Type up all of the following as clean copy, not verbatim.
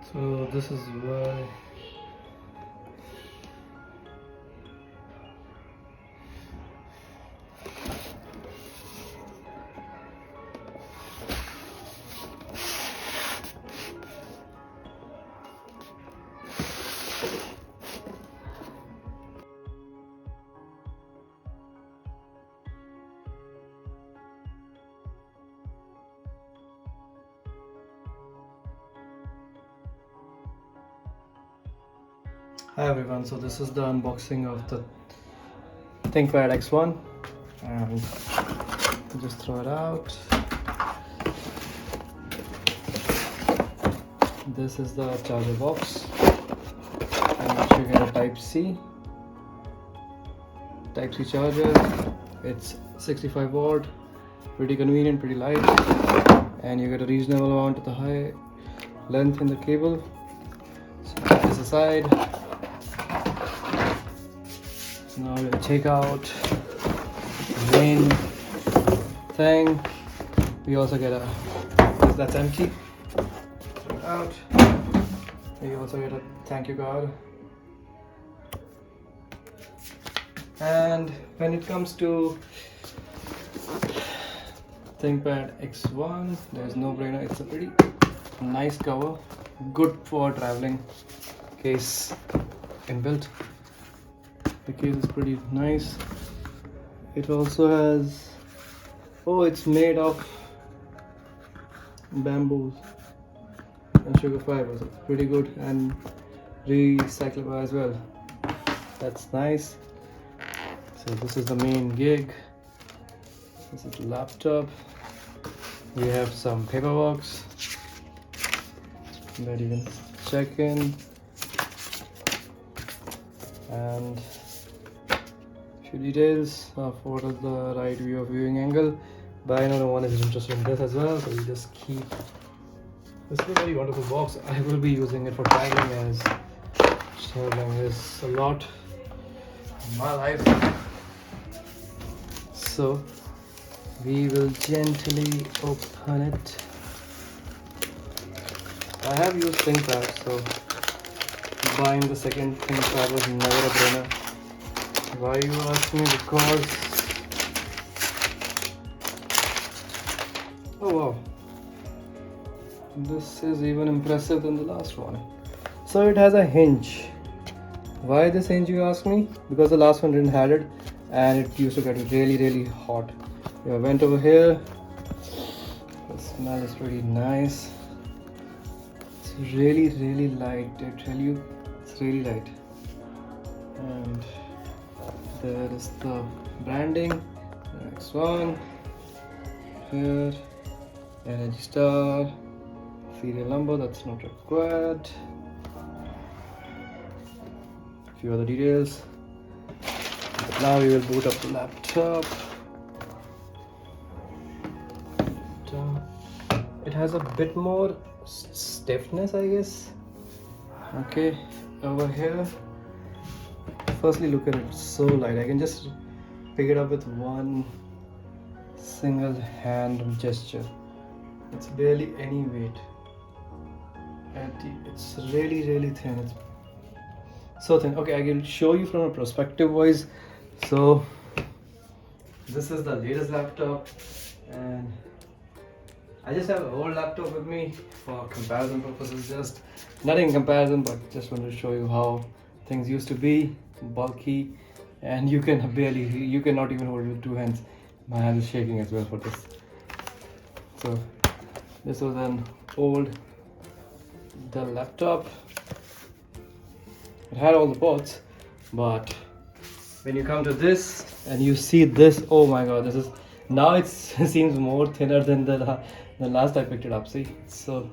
So this is why. Hi everyone, so this is the unboxing of the ThinkPad X1 and just throw it out. This is the charger box and you get a Type-C charger. It's 65 watt, pretty convenient, pretty light, and you get a reasonable amount of the high length in the cable. So put this aside. Now we'll check out the main thing. We also get a, that's empty, throw it out. We also get a thank you card. And when it comes to ThinkPad X1, there's no brainer. It's a pretty nice cover, good for traveling, case inbuilt. The case is pretty nice. It also has, oh, it's made of bamboos and sugar fibers. It's pretty good and recyclable as well. That's nice. So this is the main gig. This is the laptop. We have some paperwork that you can check in, and few details of what is the right view of viewing angle. But I know no one is interested in this as well, so we just keep. This is a very wonderful box. I will be using it for traveling, as traveling is a lot in my life. So we will gently open it. I have used ThinkPad, so buying the second ThinkPad was never a brainer. Why, you ask me? Because, oh wow, this is even impressive than the last one. So it has a hinge. Why this hinge, you ask me? Because the last one didn't have it and it used to get really hot. I went over here. The smell is pretty nice. It's really light. I tell you, it's really light. And there is the branding. Next one. Here, energy star, serial number, that's not required. A few other details. Now we will boot up the laptop. It has a bit more stiffness, I guess. Okay, over here. Firstly, look at it, so light. I can just pick it up with one single hand gesture. It's barely any weight. And it's really thin. It's so thin. Okay, I can show you from a perspective wise. So this is the latest laptop, and I just have an old laptop with me for comparison purposes. Just nothing in comparison, but just wanted to show you how things used to be, bulky, and you cannot even hold it with two hands. My hand is shaking as well for this. So this was an old Dell laptop. It had all the ports, but when you come to this and you see this, oh my god, this is now it seems more thinner than the last I picked it up. See, so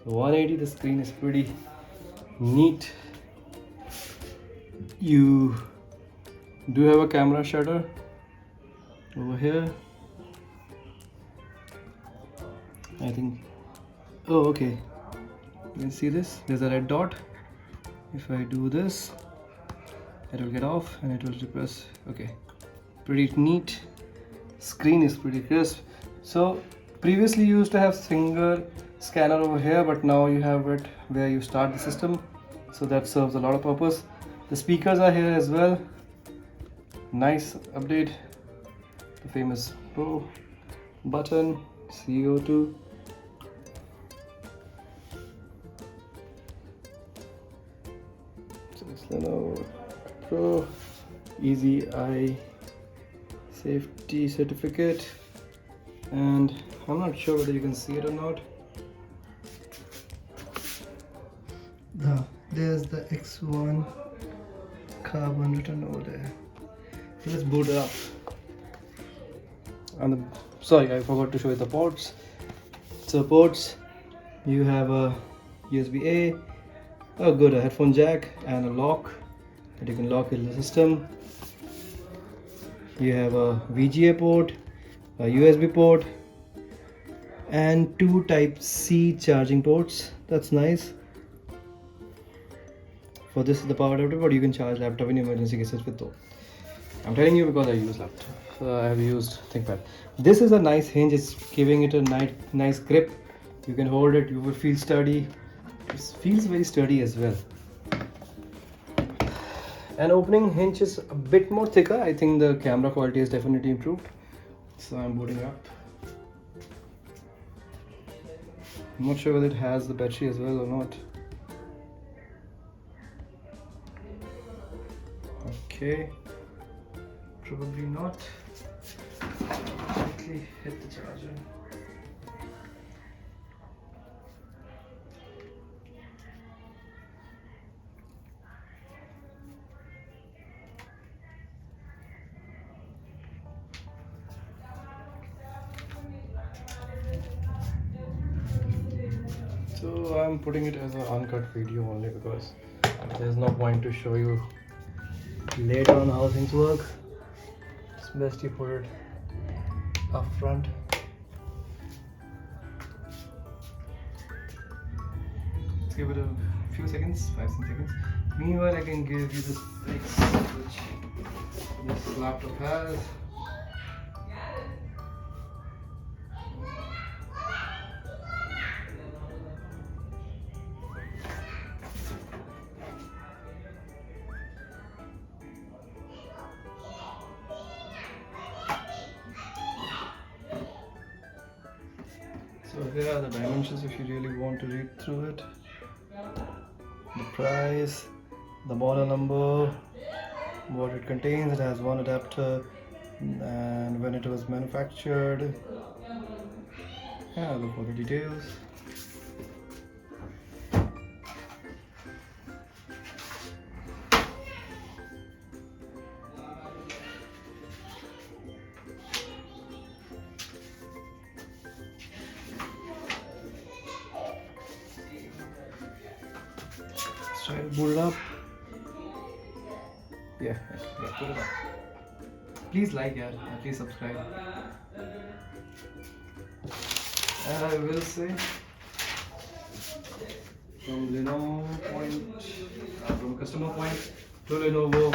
180. The screen is pretty neat. You do have a camera shutter over here, I think. Oh, okay, you can see this, there's a red dot. If I do this, it will get off and it will depress. Okay, pretty neat. Screen is pretty crisp. So previously you used to have scanner over here, but now you have it where you start the system, so that serves a lot of purpose. The speakers are here as well. Nice update. The famous Pro button, CO2. So it's Lenovo Pro, Easy Eye safety certificate, and I'm not sure whether you can see it or not. There's the X1 carbon written over there. So let's boot it up. And sorry, I forgot to show you the ports. So ports, you have a USB-A, a headphone jack, and a lock that you can lock in the system. You have a VGA port, a USB port, and 2 Type-C charging ports. That's nice. For this is the power adapter, but you can charge laptop in emergency cases with though. I'm telling you because I use laptop. I have used ThinkPad. This is a nice hinge. It's giving it a nice grip. You can hold it. You will feel sturdy. It feels very sturdy as well. And opening hinge is a bit more thicker. I think the camera quality has definitely improved. So I'm booting up. I'm not sure whether it has the battery as well or not. Okay, probably not. Quickly hit the charger. So I'm putting it as an uncut video only because there's no point to show you later on how things work. It's best you put it up front. Let's give it a few seconds, 5 seconds. Meanwhile, I can give you the specs which this laptop has. So here are the dimensions if you really want to read through it. The price, the model number, what it contains. It has 1 adapter and when it was manufactured. Yeah, look for the details. Try to boot it up. Yeah, put it up. Please like it, please subscribe. And I will say, from Lenovo point, from customer point to Lenovo.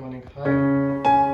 recommending high.